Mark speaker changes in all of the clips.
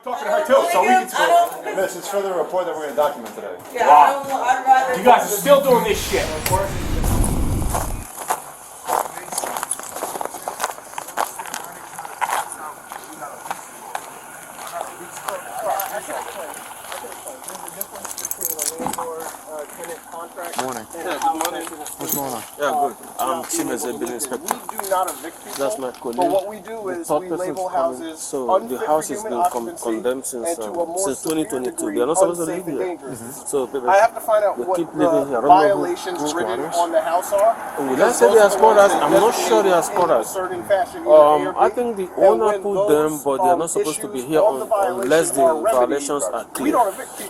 Speaker 1: Talking to her too, so we can talk.
Speaker 2: Miss, it's for the report that we're going to document today.
Speaker 3: Yeah,
Speaker 1: Wow.
Speaker 3: I'd rather.
Speaker 1: You guys are still doing this shit.
Speaker 2: Morning. What's going on?
Speaker 4: Yeah, good. Same as a building inspector.
Speaker 5: We do not evict people.
Speaker 4: That's my colleague.
Speaker 5: But what we do is we label houses
Speaker 4: so the house has been condemned since 2022. They are not supposed to live here. So people,
Speaker 5: I have to find out
Speaker 4: they
Speaker 5: what
Speaker 4: keep living here. I
Speaker 5: the
Speaker 4: don't know
Speaker 5: violations written on the house are.
Speaker 4: Will I say they are squatters? I'm not sure they are squatters. I think the owner put them, but they are not supposed to be here unless the violations are clear.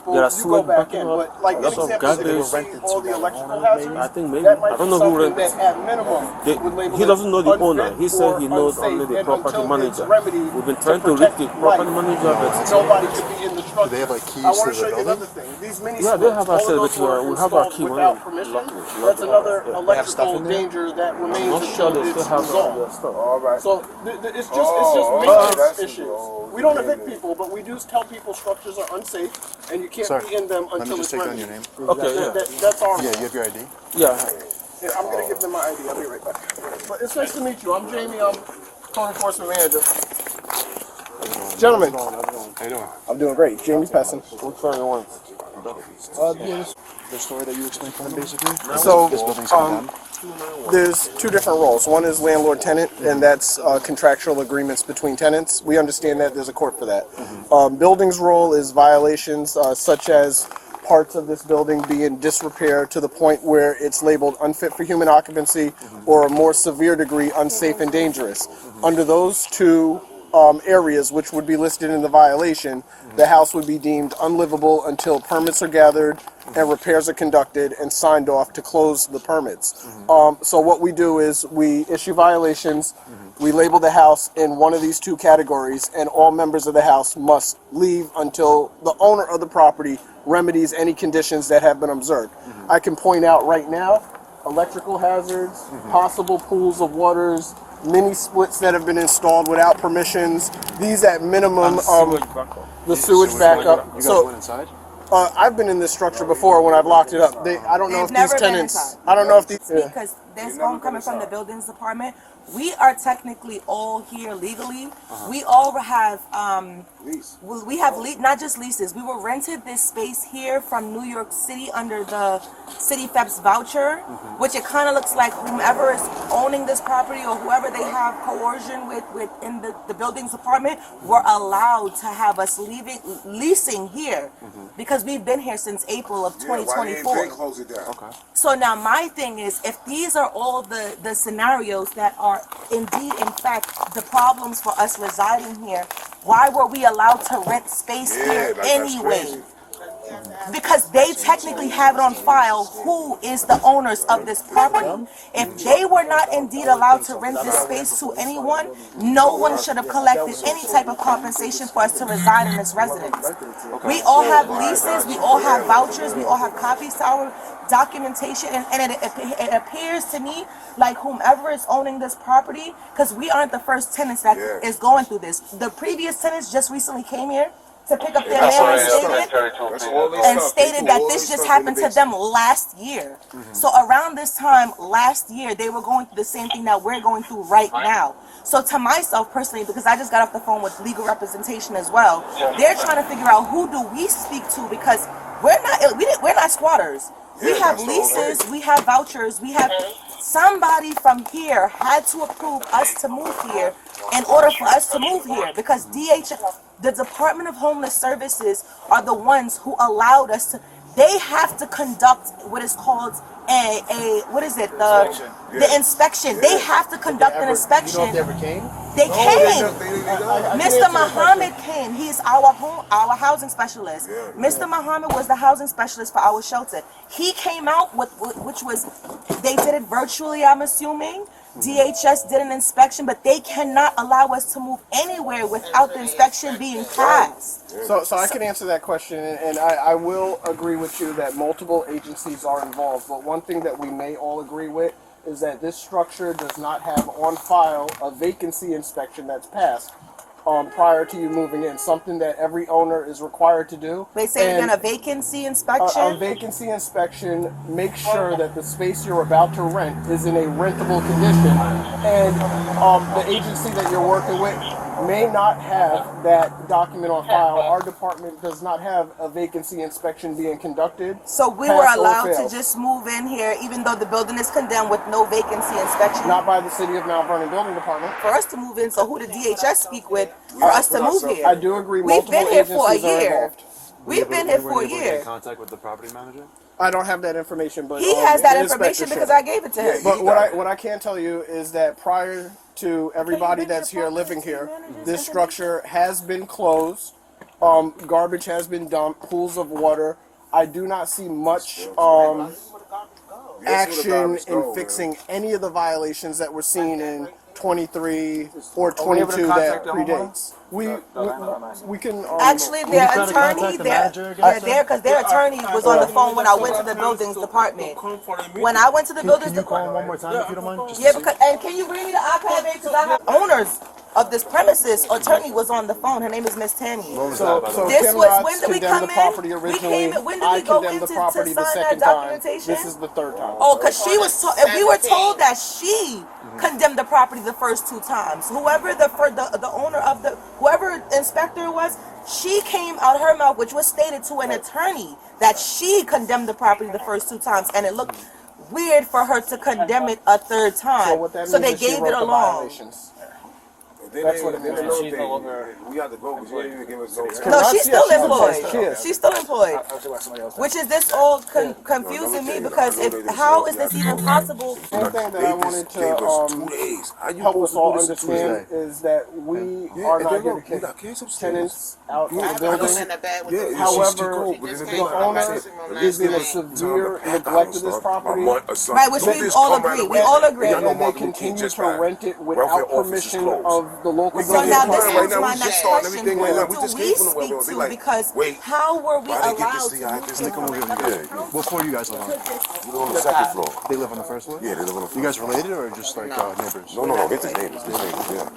Speaker 4: There are sewage backing up, lots of garbage.
Speaker 5: All the electrical hazards.
Speaker 4: I think maybe, I don't know who rented it. He doesn't know the owner. He said he knows only the property manager. We've been trying to reach the property manager, but
Speaker 5: nobody could be in the structure.
Speaker 2: Do they have like keys
Speaker 5: I want
Speaker 2: to
Speaker 5: to show
Speaker 2: the
Speaker 5: you
Speaker 2: building?
Speaker 5: another thing. These mini
Speaker 4: yeah, they have access, but we have our key.
Speaker 5: without permission. That's another electrical danger that
Speaker 4: I'm
Speaker 5: remains
Speaker 4: not sure
Speaker 5: until
Speaker 4: they
Speaker 5: it's
Speaker 4: still have
Speaker 5: resolved.
Speaker 4: their stuff.
Speaker 2: All right.
Speaker 5: So it's just maintenance issues. We don't evict people, but we do tell people structures are unsafe and you can't
Speaker 2: Sorry.
Speaker 5: be in them
Speaker 2: Let me
Speaker 5: until
Speaker 2: just
Speaker 5: it's
Speaker 2: take down
Speaker 5: ready.
Speaker 2: your name.
Speaker 4: Okay, yeah.
Speaker 5: That's our
Speaker 2: Yeah, you have your ID?
Speaker 4: Yeah.
Speaker 5: Yeah, I'm gonna give them my ID. I'll be right back. But it's nice to meet you. I'm Jamie. I'm code enforcement manager. Gentlemen,
Speaker 2: How you doing?
Speaker 5: I'm doing great. Jamie Pessin.
Speaker 4: Which one you want?
Speaker 2: The story that you explained for him, basically?
Speaker 5: So,
Speaker 2: This building's condemned?
Speaker 5: there's two different roles. One is landlord-tenant, and that's contractual agreements between tenants. We understand that. There's a court for that. Building's role is violations such as parts of this building be in disrepair to the point where it's labeled unfit for human occupancy or a more severe degree unsafe and dangerous. Under those two areas, which would be listed in the violation, the house would be deemed unlivable until permits are gathered and repairs are conducted and signed off to close the permits. So what we do is we issue violations, we label the house in one of these two categories, and all members of the house must leave until the owner of the property remedies any conditions that have been observed. I can point out right now, electrical hazards, possible pools of waters, mini splits that have been installed without permissions. These at minimum, the sewage backup.
Speaker 2: You guys
Speaker 5: So
Speaker 2: went inside?
Speaker 5: I've been in this structure before when I've locked it up. I don't know if these tenants. I don't know if these. Yeah.
Speaker 3: Because this home coming from the buildings department, we are technically all here legally. We all have we have not just leases. We were rented this space here from New York City under the City FEP's voucher, which it kind of looks like whomever is owning this property or whoever they have coercion with in the buildings department were allowed to have us leasing here because we've been here since April of 2024.
Speaker 6: Close it down.
Speaker 2: Okay.
Speaker 3: So now my thing is, if these are all the scenarios that are indeed, in fact, the problems for us residing here, why were we allowed to rent space here anyway? Because they technically have it on file who is the owners of this property. If they were not indeed allowed to rent this space to anyone, no one should have collected any type of compensation for us to reside in this residence. We all have leases, we all have vouchers, we all have copies to our documentation, and it appears to me like whomever is owning this property, because we aren't the first tenants that is going through this. The previous tenants just recently came here to pick up their mail and stated that this just happened to them last year. So around this time last year, they were going through the same thing that we're going through right now. So to myself personally, because I just got off the phone with legal representation as well, they're trying to figure out who do we speak to, because we're not squatters. We have leases, we have vouchers, we have somebody from here had to approve us to move here in order for us to move here, because the Department of Homeless Services are the ones who allowed us to. They have to conduct what is called the inspection. They have to conduct an inspection.
Speaker 5: You know if they ever came?
Speaker 3: They came. Mr. Muhammad came. He's our housing specialist. Mr. Muhammad was the housing specialist for our shelter. He came out with which was, they did it virtually, I'm assuming. DHS did an inspection, but they cannot allow us to move anywhere without the inspection being passed.
Speaker 5: So I can answer that question, and I will agree with you that multiple agencies are involved. But one thing that we may all agree with is that this structure does not have on file a vacancy inspection that's passed. prior to you moving in. Something that every owner is required to do.
Speaker 3: They say
Speaker 5: And
Speaker 3: again, a vacancy inspection.
Speaker 5: a vacancy inspection makes sure that the space you're about to rent is in a rentable condition, and the agency that you're working with may not have that document on file. Our department does not have a vacancy inspection being conducted.
Speaker 3: So we
Speaker 5: pass
Speaker 3: were
Speaker 5: or
Speaker 3: allowed
Speaker 5: fail.
Speaker 3: to just move in here, even though the building is condemned with no vacancy inspection.
Speaker 5: Not by the City of Mount Vernon Building Department.
Speaker 3: For us to move in, so who did DHS speak with for us to move here?
Speaker 5: I do agree.
Speaker 3: We've
Speaker 5: Multiple
Speaker 3: been here for a
Speaker 5: agencies are
Speaker 3: year.
Speaker 5: involved.
Speaker 3: We've been here for a year.
Speaker 2: Contact with the property manager.
Speaker 5: I don't have that information, but
Speaker 3: He has that
Speaker 5: the inspector
Speaker 3: information
Speaker 5: should.
Speaker 3: because I gave it to him.
Speaker 5: But what I can tell you is that prior to everybody that's here living here, this structure has been closed. Garbage has been dumped. Pools of water. I do not see much action in fixing any of the violations that were seen in 23 or 22 that predates. We can
Speaker 3: Actually, their attorney, they're there because their attorney was on the phone when I went to the buildings department. When I went to the buildings department.
Speaker 2: one more time if you don't mind? Just
Speaker 3: Yeah, because, and can you bring me the iPad, babe? Because I have owners of this premises. Attorney was on the phone. Her name is Miss Tammy.
Speaker 5: So
Speaker 3: This
Speaker 5: Ken
Speaker 3: was,
Speaker 5: Rotz
Speaker 3: when did we
Speaker 5: condemned
Speaker 3: come
Speaker 5: the property
Speaker 3: in? We
Speaker 5: originally.
Speaker 3: came in, when did
Speaker 5: I
Speaker 3: we go
Speaker 5: condemned
Speaker 3: in
Speaker 5: the
Speaker 3: to
Speaker 5: property the
Speaker 3: sign that
Speaker 5: second time.
Speaker 3: documentation?
Speaker 5: This is the third time.
Speaker 3: Oh, because she was told, if we were told that she condemned the property the first two times, whoever the owner of whoever inspector was, she came out her mouth, which was stated to an attorney, that she condemned the property the first two times, and it looked weird for her to condemn it a third time.
Speaker 5: So what that
Speaker 3: So
Speaker 5: means
Speaker 3: they
Speaker 5: is she
Speaker 3: gave
Speaker 5: wrote
Speaker 3: it
Speaker 5: the
Speaker 3: along.
Speaker 5: violations.
Speaker 6: That's what
Speaker 5: it means.
Speaker 6: We have to go because they didn't give us no time.
Speaker 3: No, she's still
Speaker 5: She
Speaker 3: employed.
Speaker 5: is.
Speaker 3: She's still employed. Which is this all confusing me because how is this even possible?
Speaker 5: One thing that I wanted
Speaker 6: Gave us 2
Speaker 5: to
Speaker 6: days. How you
Speaker 5: help
Speaker 6: supposed
Speaker 5: us
Speaker 6: to
Speaker 5: all
Speaker 6: do this in 2
Speaker 5: understand
Speaker 6: days?
Speaker 5: is that we
Speaker 6: Yeah,
Speaker 5: are
Speaker 6: and
Speaker 5: not
Speaker 6: then
Speaker 5: here to
Speaker 6: look, we
Speaker 5: kick
Speaker 6: got kids upstairs.
Speaker 5: tenants out of the building.
Speaker 6: Yeah,
Speaker 5: However, the owner is in a severe neglect of this property.
Speaker 3: Right, which we all agree. We all agree.
Speaker 5: And they continue to rent it without permission of the local
Speaker 3: So
Speaker 5: building
Speaker 3: now this
Speaker 5: department.
Speaker 3: is my
Speaker 6: we just
Speaker 3: next
Speaker 6: starting
Speaker 3: question.
Speaker 6: everything
Speaker 3: Who
Speaker 6: right now. We
Speaker 3: do
Speaker 6: just
Speaker 3: we
Speaker 6: came from the
Speaker 3: speak
Speaker 6: well. They
Speaker 3: to?
Speaker 6: like,
Speaker 3: Because
Speaker 6: wait,
Speaker 3: how were we
Speaker 6: why they get
Speaker 3: allowed
Speaker 6: this
Speaker 3: to
Speaker 6: thing? I
Speaker 3: move
Speaker 6: just
Speaker 3: in
Speaker 6: think I'm
Speaker 3: on
Speaker 6: gonna
Speaker 3: another
Speaker 6: yeah.
Speaker 3: house?
Speaker 2: What floor you guys live on?
Speaker 6: You live on the second floor.
Speaker 2: They live on the first floor?
Speaker 6: Yeah, they live on the
Speaker 2: You guys related or just like neighbors?
Speaker 6: No, they're just neighbors. They're neighbors, yeah.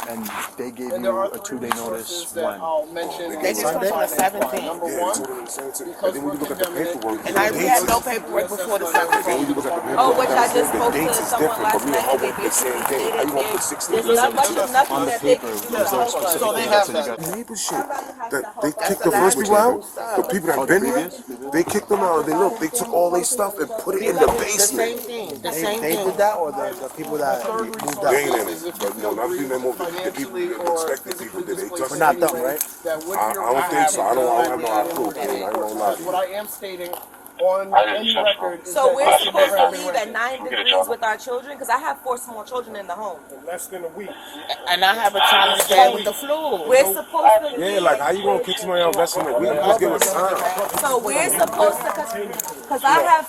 Speaker 2: And they gave
Speaker 5: And
Speaker 2: you
Speaker 5: there are
Speaker 2: a 2-day
Speaker 5: three
Speaker 2: notice
Speaker 5: sources that
Speaker 2: when?
Speaker 5: I'll mention.
Speaker 3: They just told me on the 17th.
Speaker 5: Number
Speaker 6: Yeah,
Speaker 5: one,
Speaker 6: they told them the same thing.
Speaker 5: because
Speaker 6: And then when you look at the
Speaker 5: we're
Speaker 6: paperwork,
Speaker 3: And we had no paperwork before the 17th.
Speaker 6: when you look at the paperwork,
Speaker 3: Oh, which I just
Speaker 6: the
Speaker 3: spoke to
Speaker 6: dates is
Speaker 3: someone
Speaker 6: different,
Speaker 3: last
Speaker 6: but we
Speaker 3: night.
Speaker 6: all
Speaker 3: They
Speaker 6: work the same day. How you gonna put 16
Speaker 3: There's not much of nothing
Speaker 2: On the
Speaker 3: that they
Speaker 2: paper,
Speaker 3: can do.
Speaker 2: was there a specific
Speaker 5: So they
Speaker 2: thing
Speaker 5: have
Speaker 2: that said you
Speaker 5: that.
Speaker 2: got?
Speaker 6: neighbor shit. They kicked the first people out. The people that been there, they kicked them out. They took all their stuff and put it in the basement.
Speaker 7: They did that, or the people that moved
Speaker 6: They ain't
Speaker 7: out?
Speaker 6: in it. But no, not people that moved. The people, the inspected people did. They took
Speaker 7: We're not done, right?
Speaker 6: I don't think so. I don't have no clue. I ain't gonna lie.
Speaker 5: What I am stating on any record is
Speaker 3: So
Speaker 5: that
Speaker 3: we're
Speaker 5: this should
Speaker 3: supposed
Speaker 5: never
Speaker 3: to
Speaker 5: have been
Speaker 3: leave at
Speaker 5: rented.
Speaker 3: 9 degrees with our children? Because I have 4 small children in the home.
Speaker 5: Less than a week.
Speaker 7: And I have a child staying with the flu.
Speaker 3: We're supposed to leave.
Speaker 6: Yeah, like how you gonna kick somebody out less than a week? Just give us time.
Speaker 3: So we're supposed to, because we have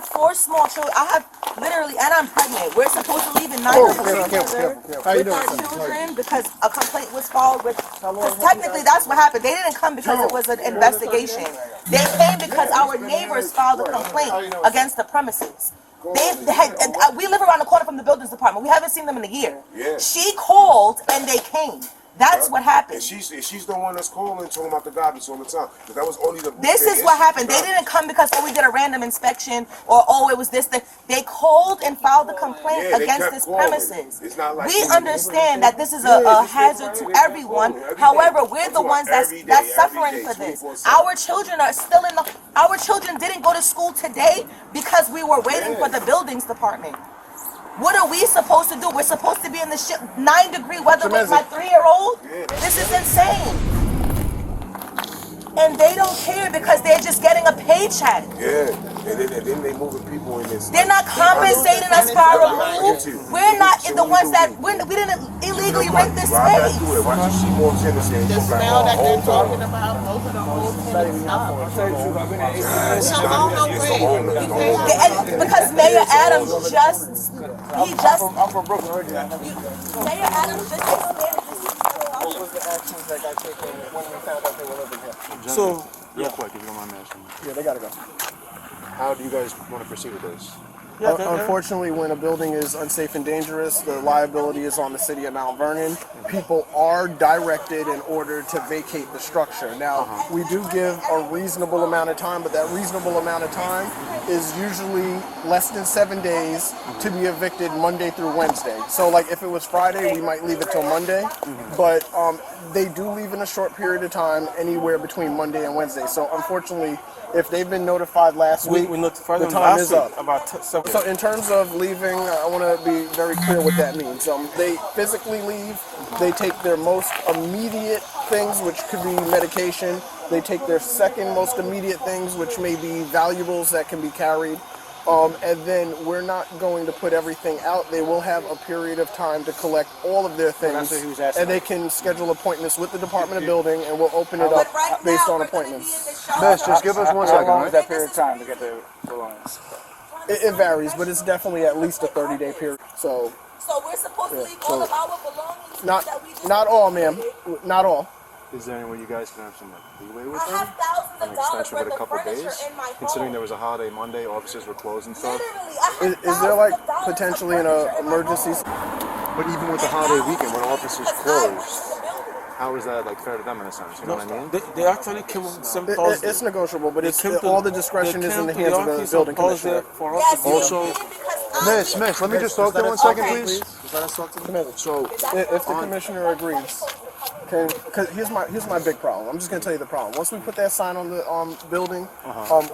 Speaker 3: 4 small children. I have literally, and I'm pregnant. We're supposed to leave at 9 degrees
Speaker 5: How you
Speaker 3: with our
Speaker 5: doing?
Speaker 3: children because a complaint was filed with, because technically that's what happened. They didn't come because it was an investigation. They came because our neighbors filed a complaint against the premises. We live around the corner from the buildings department. We haven't seen them in a year.
Speaker 6: Yeah.
Speaker 3: She called and they came. That's what happened.
Speaker 6: And she's the one that's calling talking about the garbage all the time. Because that was only the.
Speaker 3: This is what happened. They didn't come because we did a random inspection or it was this. They called and filed a complaint
Speaker 6: Yeah, they
Speaker 3: against
Speaker 6: kept
Speaker 3: this
Speaker 6: calling.
Speaker 3: premises.
Speaker 6: It's not like
Speaker 3: We
Speaker 6: they-
Speaker 3: understand that this is a hazard to everyone. However, we're the ones that's suffering for this. Our children are still our children didn't go to school today because we were waiting for the buildings department. What are we supposed to do? We're supposed to be in the 9-degree weather with my 3-year-old? This is insane. And they don't care because they're just getting a paycheck.
Speaker 6: Yeah, and then they moving people in this.
Speaker 3: They're not compensating us for our move. We're not the ones that we didn't illegally rent this space.
Speaker 6: Watch you see more tenants here.
Speaker 7: The smell that they're talking about, those are the old tenants now.
Speaker 3: Because Mayor Adams just
Speaker 5: I'm from Brooklyn originally.
Speaker 3: Mayor Adams just expanded
Speaker 5: What was the actions that got taken when we found out they were living here?
Speaker 2: So, real quick, if you don't mind me asking,
Speaker 5: Yeah, they gotta go.
Speaker 2: how do you guys want to proceed with this?
Speaker 5: Unfortunately, when a building is unsafe and dangerous, the liability is on the city of Mount Vernon. People are directed in order to vacate the structure. Now, we do give a reasonable amount of time, but that reasonable amount of time is usually less than 7 days to be evicted Monday through Wednesday. So, like, if it was Friday, we might leave it till Monday, but they do leave in a short period of time, anywhere between Monday and Wednesday. So, unfortunately, if they've been notified last week,
Speaker 4: We notified
Speaker 5: the
Speaker 4: them
Speaker 5: time
Speaker 4: last
Speaker 5: is
Speaker 4: week
Speaker 5: up.
Speaker 4: about
Speaker 5: So in terms of leaving, I want to be very clear what that means. They physically leave. They take their most immediate things, which could be medication. They take their second most immediate things, which may be valuables that can be carried. And then we're not going to put everything out. They will have a period of time to collect all of their things. And they can schedule appointments with the Department of Building, and we'll open it up based on appointments.
Speaker 2: Miss, just give us 1 second,
Speaker 7: How long is
Speaker 2: right?
Speaker 7: that period of time to get the belongings?
Speaker 5: It varies, but it's definitely at least a 30-day period. So
Speaker 3: we're supposed to leave all of our belongings
Speaker 5: not all, ma'am. Not all.
Speaker 2: Is there any way you guys can have some leeway with
Speaker 3: I
Speaker 2: them?
Speaker 3: have thousands
Speaker 2: An
Speaker 3: of dollars
Speaker 2: extension
Speaker 3: worth
Speaker 2: with a
Speaker 3: of
Speaker 2: couple
Speaker 3: furniture
Speaker 2: days?
Speaker 3: in my home.
Speaker 2: Considering there was a holiday Monday, offices were closed and stuff.
Speaker 3: Literally, I have
Speaker 5: Is there like
Speaker 3: thousands of dollars of
Speaker 5: potentially an
Speaker 3: furniture in my
Speaker 5: emergency?
Speaker 3: home.
Speaker 2: But even with the holiday weekend, when offices
Speaker 3: Because I
Speaker 2: closed,
Speaker 3: leased the building.
Speaker 2: how is that like fair to them in a sense? You know what I mean?
Speaker 4: They actually came on the same Thursday.
Speaker 5: It's negotiable, but it's
Speaker 4: They came to-
Speaker 5: all the discretion
Speaker 4: they
Speaker 5: is in the
Speaker 4: came to
Speaker 5: hands of the
Speaker 4: office
Speaker 5: building
Speaker 4: on Thursday
Speaker 5: commissioner.
Speaker 4: for us
Speaker 3: Yes,
Speaker 4: to
Speaker 3: you
Speaker 2: Also-
Speaker 3: did, because I
Speaker 2: Miss, let me just talk to you 1 second,
Speaker 3: Okay.
Speaker 2: please.
Speaker 4: Just let us talk to them.
Speaker 2: So,
Speaker 5: If the commissioner agrees, because here's my big problem. I'm just gonna tell you the problem. Once we put that sign on the building,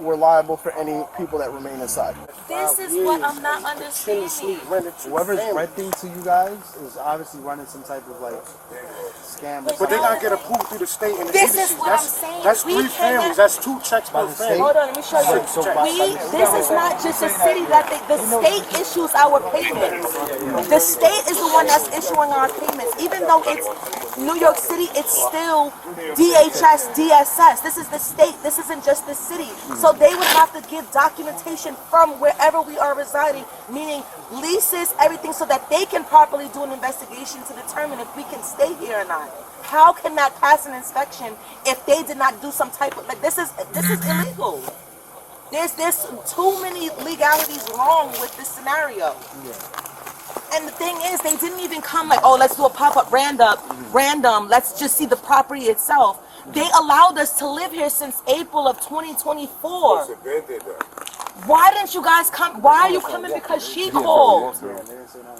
Speaker 5: we're liable for any people that remain inside.
Speaker 3: This is what I'm not understanding.
Speaker 8: Whoever's renting to you guys is obviously running some type of like scam.
Speaker 9: But they gotta get approved through the state and the
Speaker 3: This is
Speaker 9: agencies.
Speaker 3: what I'm saying.
Speaker 9: That's
Speaker 3: We
Speaker 9: 3
Speaker 3: cannot-
Speaker 9: families. That's 2 checks per family.
Speaker 3: Hold on, let me show you. This is not just a city that the state issues our payments. The state is the one that's issuing our payments. Even though it's New York City, it's still DHS, DSS. This is the state. This isn't just the city. So they would have to give documentation from wherever we are residing, meaning leases, everything, so that they can properly do an investigation to determine if we can stay here or not. How can that pass an inspection if they did not do some type of, like, this is illegal. There's too many legalities wrong with this scenario. And the thing is, they didn't even come like, oh, let's do a pop-up random, let's just see the property itself. They allowed us to live here since April of 2024. Why didn't you guys come? Why are you coming? Because she called.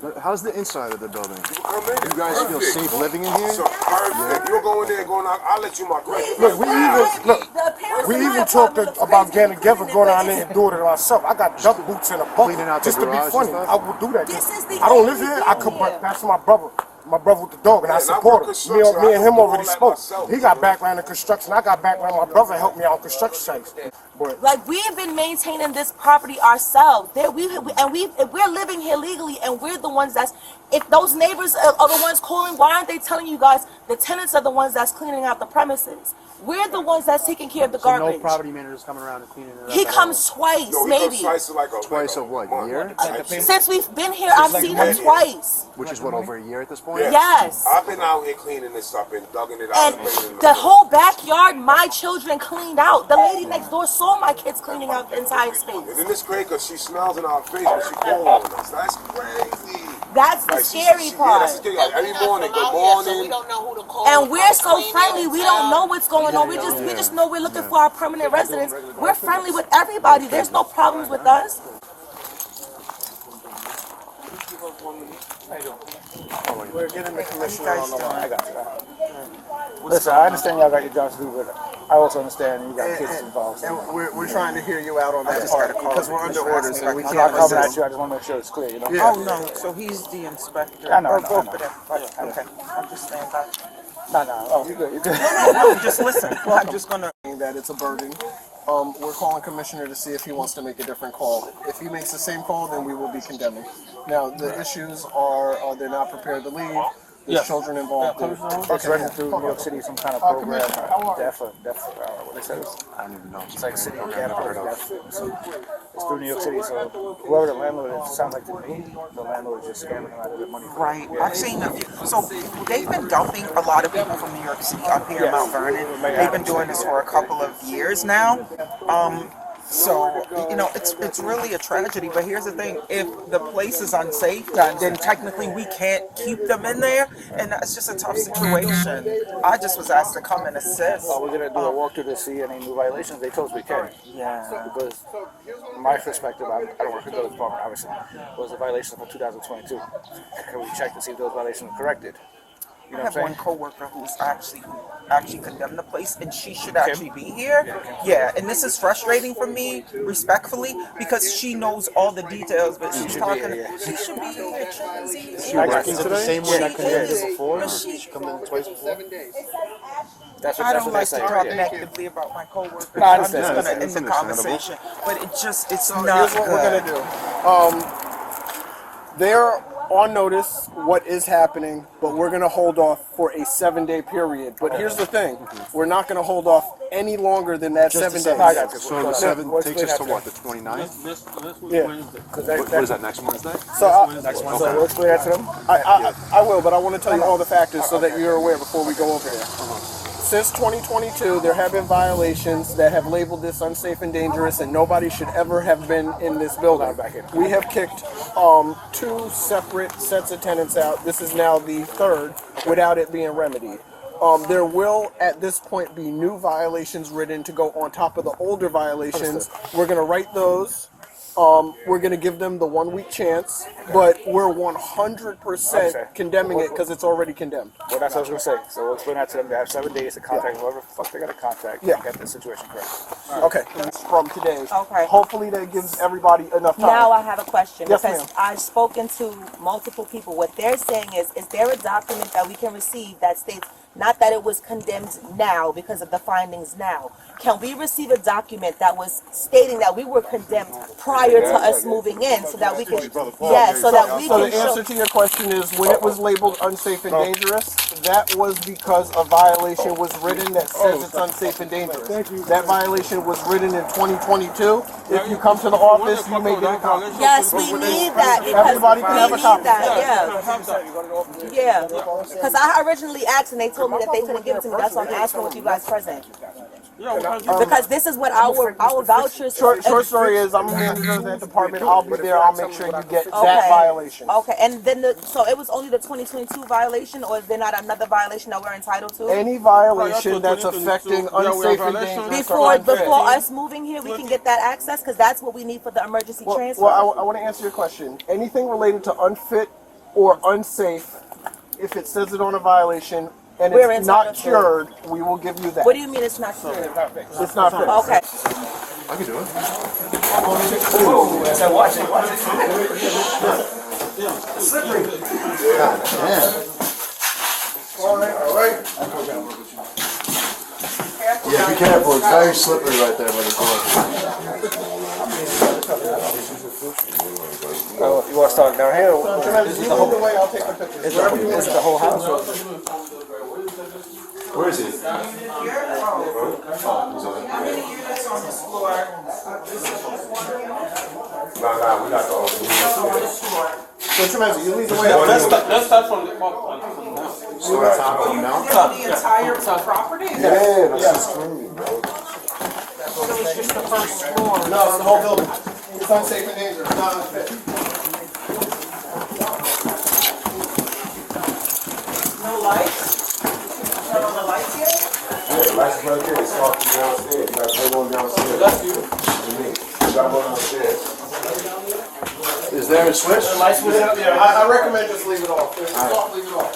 Speaker 2: but how's the inside of the building? You guys feel safe living in here?
Speaker 6: So, if you're going there and going out, I'll let you my credit.
Speaker 9: Look, we even talked about getting together, going down there and doing it ourselves. I got jump boots in a
Speaker 2: Cleaning
Speaker 9: bucket
Speaker 2: out the
Speaker 9: just to be
Speaker 2: garage and
Speaker 9: funny.
Speaker 2: stuff?
Speaker 9: I would do that.
Speaker 3: This is the
Speaker 9: I don't live here. I
Speaker 3: only
Speaker 9: could,
Speaker 3: thing
Speaker 9: but
Speaker 3: here.
Speaker 9: that's my brother. My brother with the dog, and I
Speaker 6: and I
Speaker 9: support
Speaker 6: work
Speaker 9: him.
Speaker 6: construction.
Speaker 9: Me and him
Speaker 6: I do
Speaker 9: already
Speaker 6: all that
Speaker 9: spoke.
Speaker 6: myself.
Speaker 9: He got background in construction. I got background. My brother helped me out on construction sites. But
Speaker 3: Like, we have been maintaining this property ourselves. We're living here legally, and we're the ones that's. If those neighbors are the ones calling, why aren't they telling you guys? The tenants are the ones that's cleaning out the premises. We're the ones that's taking care of the
Speaker 8: So
Speaker 3: garbage.
Speaker 8: no property manager's coming around and cleaning it up.
Speaker 3: He
Speaker 8: at
Speaker 3: comes twice,
Speaker 6: No, he
Speaker 3: maybe.
Speaker 6: comes
Speaker 2: Twice of what, a year?
Speaker 3: Since we've been here, I've seen him twice.
Speaker 2: Which is what, over a year at this point?
Speaker 3: Yes.
Speaker 6: I've been out here cleaning this up and dugging it out.
Speaker 3: And
Speaker 6: cleaning it
Speaker 3: the
Speaker 6: up.
Speaker 3: whole backyard, my children cleaned out. The lady next door saw my kids cleaning out the entire
Speaker 6: And
Speaker 3: space.
Speaker 6: then it's crazy because she smiles in our face when she calls on us. That's crazy.
Speaker 3: That's the
Speaker 6: Like,
Speaker 3: scary
Speaker 6: yeah,
Speaker 3: part.
Speaker 6: that's the scary. Like, every morning, good morning.
Speaker 3: And we're so friendly, we don't know what's going on. We just know we're looking for our permanent residents. We're friendly with everybody. There's no problems with us.
Speaker 5: We're getting the commissioner on the line.
Speaker 7: I got you. Listen, I understand y'all got your jobs to do, but I also understand you got kids involved.
Speaker 5: And we're trying to hear you out on that part because we're under orders and we
Speaker 7: I'm not
Speaker 5: can't
Speaker 7: coming at
Speaker 5: assist.
Speaker 7: you. I just want to make sure it's clear. You know.
Speaker 5: Yeah.
Speaker 10: Oh, no, so he's the inspector.
Speaker 7: I know,
Speaker 10: Or
Speaker 7: I know,
Speaker 10: both
Speaker 7: I
Speaker 10: of them. Okay, I'm just saying that.
Speaker 7: No. Oh, you good. You good.
Speaker 10: No, just listen. Well, I'm just gonna.
Speaker 5: That it's a burden. We're calling commissioner to see if he wants to make a different call. If he makes the same call, then we will be condemning. Now, the issues are they're not prepared to leave. There's children involved.
Speaker 7: It's running through New York City, some kind of program. Deaf, what they said.
Speaker 2: I don't even know.
Speaker 7: It's like city deaf. So it's through New York City. So whoever the landlord is, it sounds like to me, the landlord is just scamming them out of their money.
Speaker 10: Right. I've seen them. So they've been dumping a lot of people from New York City up here in Mount Vernon. They've been doing this for a couple of years now. So, you know, it's really a tragedy. But here's the thing: if the place is unsafe, then technically we can't keep them in there, and that's just a tough situation. I just was asked to come and assist.
Speaker 7: We're gonna do a walkthrough to see any new violations. They told us we can.
Speaker 10: Yeah.
Speaker 7: Because from my perspective, I don't work in the building department, obviously. Was a violation for 2022. Can we check to see if those violations are corrected? You know
Speaker 10: I have
Speaker 7: what I'm
Speaker 10: one
Speaker 7: saying?
Speaker 10: coworker who actually condemned the place, and she should actually be here. Yeah, and this is frustrating for me, respectfully, because she knows all the details, but she's talking. She should be here.
Speaker 2: She working today? The same one that condemned
Speaker 10: is.
Speaker 2: her before?
Speaker 10: But
Speaker 2: She come in twice before?
Speaker 10: I don't like to talk negatively about my coworkers.
Speaker 7: No, I
Speaker 10: I'm just
Speaker 7: understand.
Speaker 10: gonna end the conversation, but it's not
Speaker 5: Here's what we're
Speaker 10: good.
Speaker 5: gonna do. They're on notice what is happening, but we're gonna hold off for a 7-day period. But here's the thing: we're not gonna hold off any longer than that 7 days.
Speaker 2: So the 7 takes us to what, the 29th?
Speaker 5: Yeah.
Speaker 2: What is that, next Wednesday?
Speaker 5: So
Speaker 7: So we'll explain that to them.
Speaker 5: I will, but I want to tell you all the factors so that you're aware before we go over there. Since 2022, there have been violations that have labeled this unsafe and dangerous, and nobody should ever have been in this building. We have kicked 2 separate sets of tenants out. This is now the 3rd without it being remedied. There will, at this point, be new violations written to go on top of the older violations. We're going to write those. We're going to give them the 1-week chance, but we're 100% condemning it because it's already condemned.
Speaker 7: Well, that's what I was gonna say. So we'll explain that to them. They have 7 days to contact whoever the fuck they gotta contact to get the situation correct.
Speaker 5: Okay, from today.
Speaker 3: Okay.
Speaker 5: Hopefully that gives everybody enough time.
Speaker 3: Now I have a question,
Speaker 5: Yes,
Speaker 3: because
Speaker 5: ma'am.
Speaker 3: I've spoken to multiple people. What they're saying is there a document that we can receive that states not that it was condemned now because of the findings now? Can we receive a document that was stating that we were condemned prior to us moving in, so that we can, so that we
Speaker 5: So
Speaker 3: can
Speaker 5: the answer to your question is, when it was labeled unsafe and dangerous, that was because a violation was written that says it's unsafe and dangerous. That violation was written in 2022. If you come to the office, you may get a copy.
Speaker 3: Yes, we need that, because
Speaker 5: Everybody can have a
Speaker 3: we
Speaker 5: copy.
Speaker 3: need that, yeah. Because I originally asked and they told me that they couldn't give it to me. That's why I'm asking with you guys present. Because this is what our vouchers.
Speaker 5: Short story is, I'm manager of that department. I'll be there. I'll make sure you get that violation.
Speaker 3: Okay, and then so it was only the 2022 violation, or is there not another violation that we're entitled to?
Speaker 5: Any violation that's affecting unsafe and dangerous.
Speaker 3: Before us moving here, we can get that access, because that's what we need for the emergency transfer.
Speaker 5: Well, I want to answer your question. Anything related to unfit or unsafe, if it says it on a violation and it's not cured, we will give you that.
Speaker 3: What do you mean it's not cured?
Speaker 5: It's not fixed.
Speaker 3: Okay.
Speaker 2: I can do it.
Speaker 1: Watch it. Slippery.
Speaker 2: All right. Yeah, be careful. It's very slippery right there by the door.
Speaker 7: You want to start down here?
Speaker 5: Is the whole way? I'll take the picture.
Speaker 7: Is the whole house?
Speaker 2: Where is he?
Speaker 6: Nah, we got all
Speaker 5: So Tremendous, you lead the way.
Speaker 4: Let's start from the top.
Speaker 2: Start top of now?
Speaker 10: The entire property?
Speaker 2: Yeah, that's just screwed, bro.
Speaker 10: It was just the first floor.
Speaker 5: No, it's the whole building. It's unsafe and dangerous. It's not unfit.
Speaker 10: No lights? Turn on the lights yet?
Speaker 6: Yeah, lights right there. It's off from downstairs. You got everyone downstairs.
Speaker 4: That's you.
Speaker 6: And me. You got one downstairs.
Speaker 2: Is there a switch?
Speaker 5: Yeah, I recommend just leave it off. If it's off, leave it off.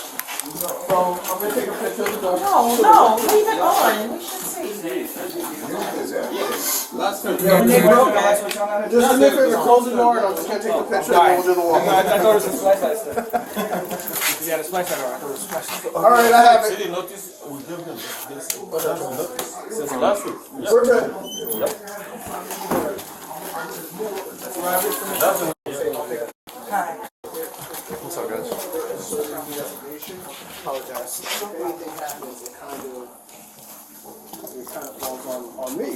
Speaker 5: So I'm gonna take a picture of the building.
Speaker 10: No, leave it on. We should see.
Speaker 5: Just do me a favor, close the door, and I'm just gonna take a picture and we'll do the walk.
Speaker 7: I noticed the flashlight. Yeah, the flashlight.
Speaker 5: All right, I have it.
Speaker 4: Did you notice we gave them this since last week?
Speaker 5: We're good.
Speaker 2: What's up, guys?
Speaker 5: Apologize. If anything happens, it kind of falls on me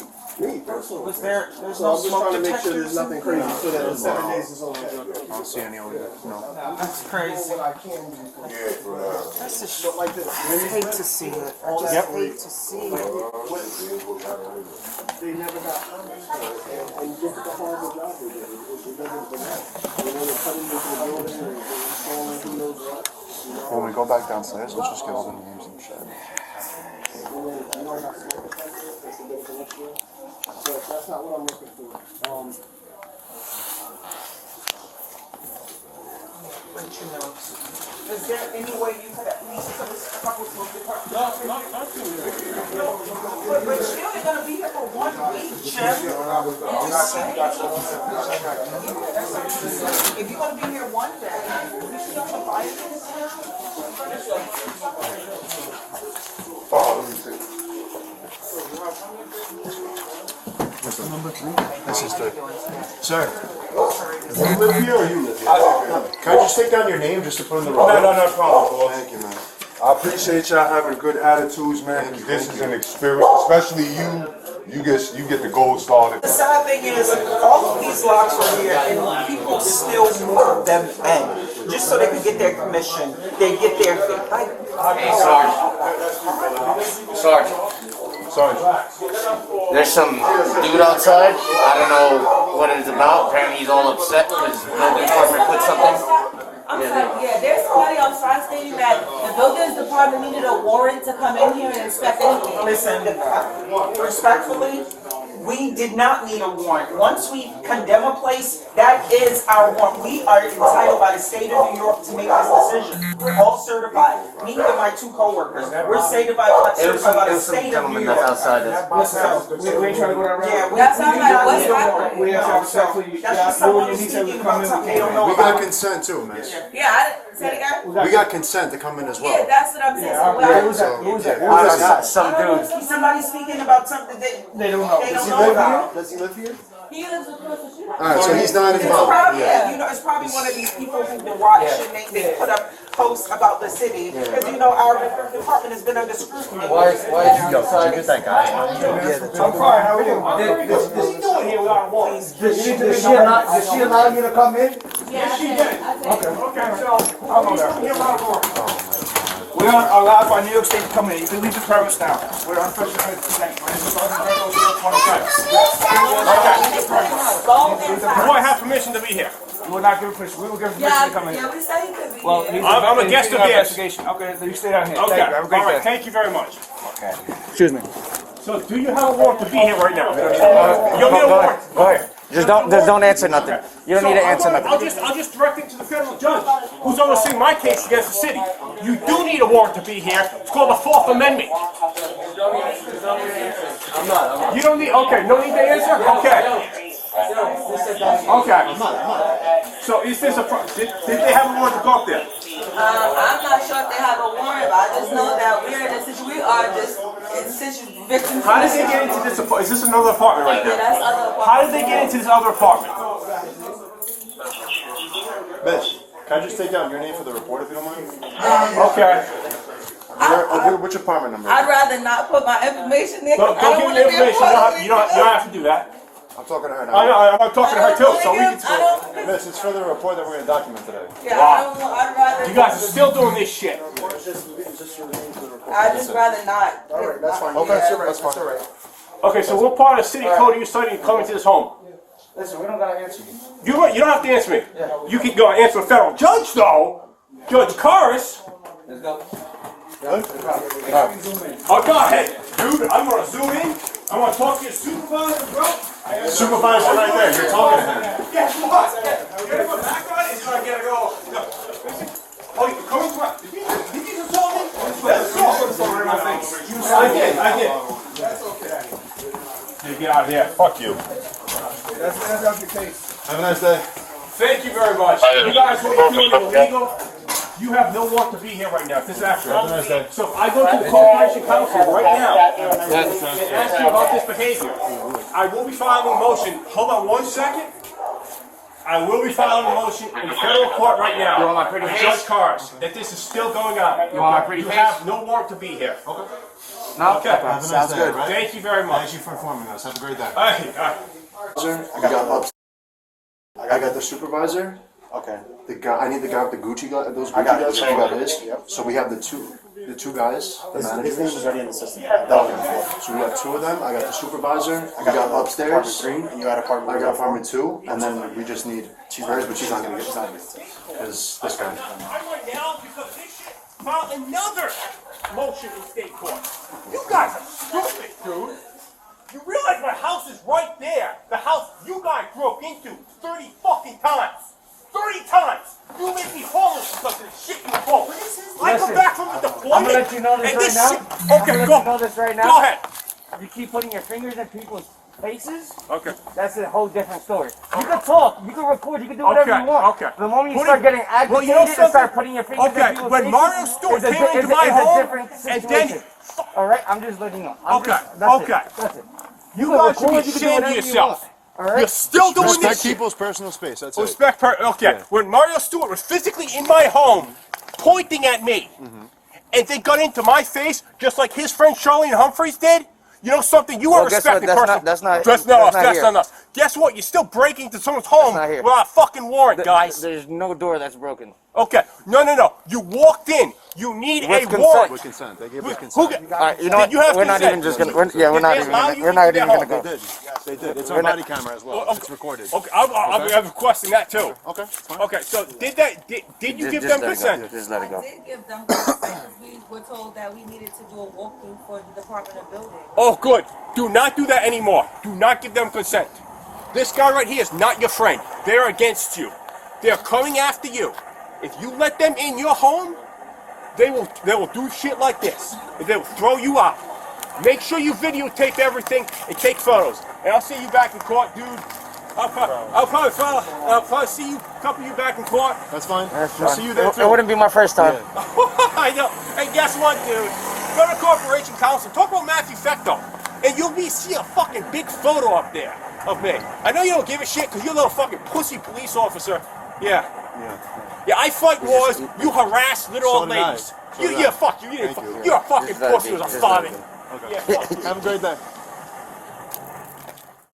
Speaker 5: personally.
Speaker 10: There's
Speaker 5: So
Speaker 10: no
Speaker 5: I'm just
Speaker 10: smoke
Speaker 5: trying to make sure
Speaker 10: detectors?
Speaker 5: there's nothing crazy so that in 7 days is okay.
Speaker 2: don't see any over there. No.
Speaker 10: That's crazy.
Speaker 6: Yeah, bro.
Speaker 10: That's a shit like this. I just hate to see it. I just hate to see it.
Speaker 5: They never got comments. And look at the horrible job they did. It doesn't for that. They're cutting into the building and installing who knows what.
Speaker 2: When we go back downstairs, let's just get all the names and shit.
Speaker 5: That's not what I'm looking for.
Speaker 10: Let you know. Is there any way you could at least put a couple of departments? But you're only gonna be here for 1 week, Jim. If you're gonna be here 1 day, you should have provided this.
Speaker 2: This is the... Sir.
Speaker 6: You live here or you live here?
Speaker 2: Can I just take down your name just to put in the record?
Speaker 6: No problem, boss.
Speaker 2: Thank you, man.
Speaker 6: I appreciate y'all having good attitudes, man. This is an experience, especially you. You get the gold star.
Speaker 10: The sad thing is, all of these locks are here, and people still move them in just so they can get their commission. They get their fee.
Speaker 6: Sarge.
Speaker 11: There's some dude outside. I don't know what it's about. Apparently he's all upset because the building department put something.
Speaker 3: I'm sorry, yeah, there's somebody outside stating that the buildings department needed a warrant to come in here and inspect anything.
Speaker 10: Listen, respectfully, we did not need a warrant. Once we condemn a place, that is our warrant. We are entitled by the state of New York to make this decision. We're all certified. Me and my 2 co-workers. We're certified by the state of New York.
Speaker 11: Outside.
Speaker 7: We ain't trying to go down
Speaker 10: Yeah,
Speaker 3: That's not like what's happening.
Speaker 7: We have to respectfully.
Speaker 10: That's just someone who's speaking about something they don't know
Speaker 2: We got
Speaker 10: about.
Speaker 2: consent too, man.
Speaker 3: Yeah, I didn't say it again.
Speaker 2: We got consent to come in as
Speaker 3: Yeah,
Speaker 2: well.
Speaker 3: that's what I'm saying. So
Speaker 7: Who's that?
Speaker 11: Some dude.
Speaker 10: Somebody speaking about something that
Speaker 7: They don't know.
Speaker 10: they don't know about.
Speaker 5: Does he live here?
Speaker 3: he lives across the street.
Speaker 2: Alright, so he's not
Speaker 10: It's
Speaker 2: involved.
Speaker 10: probably,
Speaker 2: Yeah.
Speaker 10: you know, it's probably one of these people who've been watching, they put up posts about the city, because, you know, our department has been under scrutiny.
Speaker 11: Why is he outside? Get that guy.
Speaker 7: I'm fine. How are you?
Speaker 1: What's he doing here without a warrant?
Speaker 9: Did she allow you to come in?
Speaker 1: Yes, she did. Okay, so,
Speaker 7: I'll go there.
Speaker 1: here without a warrant.
Speaker 7: We're not allowed by New York State to come in. You can leave the premise now. We're on official consent.
Speaker 1: Do I have permission to be here?
Speaker 7: We will not give permission. We will give permission to come in.
Speaker 3: Yeah, we said he could be
Speaker 7: Well,
Speaker 3: here.
Speaker 1: I'm a guest of his.
Speaker 7: investigation. Okay, so you stay down here.
Speaker 1: Okay,
Speaker 7: Thank you. Have a great
Speaker 1: all right,
Speaker 7: day.
Speaker 1: thank you very much.
Speaker 7: Okay. Excuse me.
Speaker 1: So, do you have a warrant to be here right now? You don't need a warrant.
Speaker 11: Go ahead. Just don't answer nothing. You don't need to answer nothing.
Speaker 1: I'll just direct it to the federal judge who's overseeing my case against the city. You do need a warrant to be here. It's called the 4th Amendment. You don't need, okay, no need to answer? Okay. Okay. So is this did they have a warrant to go up there?
Speaker 3: I'm not sure if they have a warrant, but I just know that we're in a situation, we are just in victims.
Speaker 1: How did they get into this apartment? Is this another apartment right
Speaker 3: Yeah,
Speaker 1: there?
Speaker 3: that's other apartment.
Speaker 1: How did they get into this other apartment?
Speaker 2: Mitch, can I just take down your name for the report if you don't mind?
Speaker 1: Okay.
Speaker 2: Which apartment number?
Speaker 3: I'd rather not put my information there.
Speaker 1: Don't give me the information. You don't have to do that.
Speaker 2: I'm talking to her
Speaker 1: I
Speaker 2: now.
Speaker 1: know, I'm talking to her too, so we can talk.
Speaker 2: Mitch, it's for the report that we're going to document today.
Speaker 3: Yeah, I'd rather.
Speaker 1: You guys are still doing this shit.
Speaker 3: I'd just rather not.
Speaker 5: Alright, that's fine.
Speaker 2: Okay,
Speaker 5: Yeah,
Speaker 2: that's fine.
Speaker 5: That's alright.
Speaker 1: Okay, so what part of the city code are you studying coming to this home?
Speaker 7: Listen, we don't gotta answer you.
Speaker 1: You don't have to answer me. You can go and answer a federal judge though. Judge Karras.
Speaker 7: Let's go.
Speaker 1: Oh God, hey, dude, I'm gonna zoom in. I wanna talk to your supervisor, bro.
Speaker 2: Supervisor right there, you're talking to him.
Speaker 1: Guess what? You're gonna go back on it, it's gonna get a go. Oh, you're coming to my... Did you just tell me? I did.
Speaker 7: That's okay.
Speaker 1: Hey, get out of here. Fuck you.
Speaker 7: That's your case.
Speaker 2: Have a nice day.
Speaker 1: Thank you very much. You guys will be doing illegal. You have no warrant to be here right now. This is accurate. So if I go to the Corporation Council right now and ask you about this behavior, I will be filing a motion. Hold on 1 second. I will be filing a motion in the federal court right now.
Speaker 11: You want my pretty
Speaker 1: with
Speaker 11: face?
Speaker 1: Judge Karras, that this is still going on.
Speaker 11: You want my pretty
Speaker 1: You
Speaker 11: face?
Speaker 1: have no warrant to be here. Okay.
Speaker 11: No?
Speaker 1: Okay.
Speaker 2: Have a nice
Speaker 11: Sounds
Speaker 2: day,
Speaker 11: good.
Speaker 2: right?
Speaker 1: Thank you very much.
Speaker 2: Thank you for informing us. Have a great day.
Speaker 1: All right.
Speaker 2: I got the supervisor.
Speaker 8: Okay.
Speaker 2: The guy, I need the guy with the Gucci guy, those
Speaker 8: I
Speaker 2: Gucci
Speaker 8: got
Speaker 2: guys.
Speaker 8: it.
Speaker 2: You got his.
Speaker 8: Yep.
Speaker 2: So we have the two guys, the
Speaker 8: His
Speaker 2: managers.
Speaker 8: name is already in the system. That'll be before.
Speaker 2: So we got two of them. I got the supervisor.
Speaker 8: I
Speaker 2: We got
Speaker 8: apartment
Speaker 2: upstairs.
Speaker 8: 3, and you had apartment.
Speaker 2: I got apartment 2, and then we just need hers, but she's not gonna get it. Because this guy.
Speaker 1: I'm right now because this shit filed another motion in state court. You guys are stupid, dude. You realize my house is right there. The house you guys broke into 30 fucking times. 30 times. You made me homeless because of the shit you broke. I come back from the deployment.
Speaker 12: I'm gonna let you know this
Speaker 1: and
Speaker 12: right
Speaker 1: this
Speaker 12: now.
Speaker 1: shit.
Speaker 12: I'm gonna
Speaker 1: Okay,
Speaker 12: let
Speaker 1: go.
Speaker 12: you know this right now.
Speaker 1: Go ahead.
Speaker 12: You keep putting your fingers in people's faces.
Speaker 1: Okay.
Speaker 12: That's a whole different story. You can talk, you can record, you can do whatever you want.
Speaker 1: Okay.
Speaker 12: The moment you
Speaker 1: Put
Speaker 12: start
Speaker 1: it-
Speaker 12: getting
Speaker 1: Well,
Speaker 12: agitated
Speaker 1: you know
Speaker 12: and start
Speaker 1: something?
Speaker 12: putting your fingers in
Speaker 1: Okay,
Speaker 12: people's
Speaker 1: when
Speaker 12: faces,
Speaker 1: Mario Stewart
Speaker 12: it's a
Speaker 1: came
Speaker 12: di-
Speaker 1: into my
Speaker 12: it's a
Speaker 1: home,
Speaker 12: different
Speaker 1: and then
Speaker 12: situation. All right, I'm just letting you know. That's
Speaker 1: Okay.
Speaker 12: it. That's it.
Speaker 1: You
Speaker 12: can
Speaker 1: guys should
Speaker 12: record,
Speaker 1: be
Speaker 12: you can do
Speaker 1: ashamed of
Speaker 12: whatever you
Speaker 1: yourself.
Speaker 12: want. All right?
Speaker 1: You're still doing
Speaker 2: Respect
Speaker 1: this shit.
Speaker 2: people's personal space. That's it.
Speaker 1: Respect okay.
Speaker 2: Yeah.
Speaker 1: When Mario Stewart was physically in my home, pointing at me, and they got into my face just like his friend Charlene Humphreys did. You know something? You are
Speaker 10: Well, guess what?
Speaker 1: respecting
Speaker 10: That's
Speaker 1: personal.
Speaker 10: not- that's not-
Speaker 1: That's
Speaker 10: that's not here.
Speaker 1: not us. Guess what? You're still breaking into someone's home
Speaker 10: not here.
Speaker 1: without a fucking warrant, guys.
Speaker 10: There's no door that's broken.
Speaker 1: Okay. No. You walked in. You need
Speaker 10: With
Speaker 1: a
Speaker 10: consent.
Speaker 1: warrant.
Speaker 2: With consent. They gave us
Speaker 1: Who
Speaker 2: consent.
Speaker 1: get-
Speaker 10: All right, you know
Speaker 1: Did
Speaker 10: what?
Speaker 1: you have
Speaker 10: We're not
Speaker 1: consent?
Speaker 10: even just gonna. We're not
Speaker 1: they
Speaker 10: even.
Speaker 1: allow
Speaker 10: Gonna,
Speaker 1: you
Speaker 10: we're
Speaker 1: to
Speaker 10: not
Speaker 1: get
Speaker 10: even gonna
Speaker 1: home?
Speaker 10: go.
Speaker 2: They did. They did. It's
Speaker 10: We're
Speaker 2: on
Speaker 10: not-
Speaker 2: body camera as well.
Speaker 1: Okay.
Speaker 2: It's recorded.
Speaker 1: Okay, I'm requesting that too.
Speaker 2: Okay. It's fine.
Speaker 1: Okay, so did you give
Speaker 10: Just
Speaker 1: them
Speaker 10: let it go.
Speaker 1: consent?
Speaker 10: Just let it go.
Speaker 3: I did give them consent because we were told that we needed to do a walkthrough for the Department of Building.
Speaker 1: Oh, good. Do not do that anymore. Do not give them consent. This guy right here is not your friend. They're against you. They're coming after you. If you let them in your home, they will do shit like this. They will throw you out. Make sure you videotape everything and take photos. And I'll see you back in court, dude. I'll probably see you, couple you back in court.
Speaker 2: That's fine.
Speaker 10: That's
Speaker 2: I'll
Speaker 10: fine.
Speaker 2: see you there
Speaker 10: It
Speaker 2: too.
Speaker 10: wouldn't be my first time.
Speaker 1: I know. And guess what, dude? Go to Corporation Council. Talk about Matthew Fecto. And you'll see a fucking big photo up there of me. I know you don't give a shit because you're a little fucking pussy police officer. Yeah. Yeah, I fight wars. You harass little
Speaker 2: So
Speaker 1: old
Speaker 2: did I.
Speaker 1: ladies.
Speaker 2: So did I.
Speaker 1: Yeah, fuck you.
Speaker 2: Thank you.
Speaker 1: You're a fucking
Speaker 10: Just let it
Speaker 1: pussy
Speaker 10: be.
Speaker 1: with a
Speaker 10: Just let it
Speaker 1: father.
Speaker 10: be.
Speaker 1: Yeah, fuck you.
Speaker 2: Have a great day.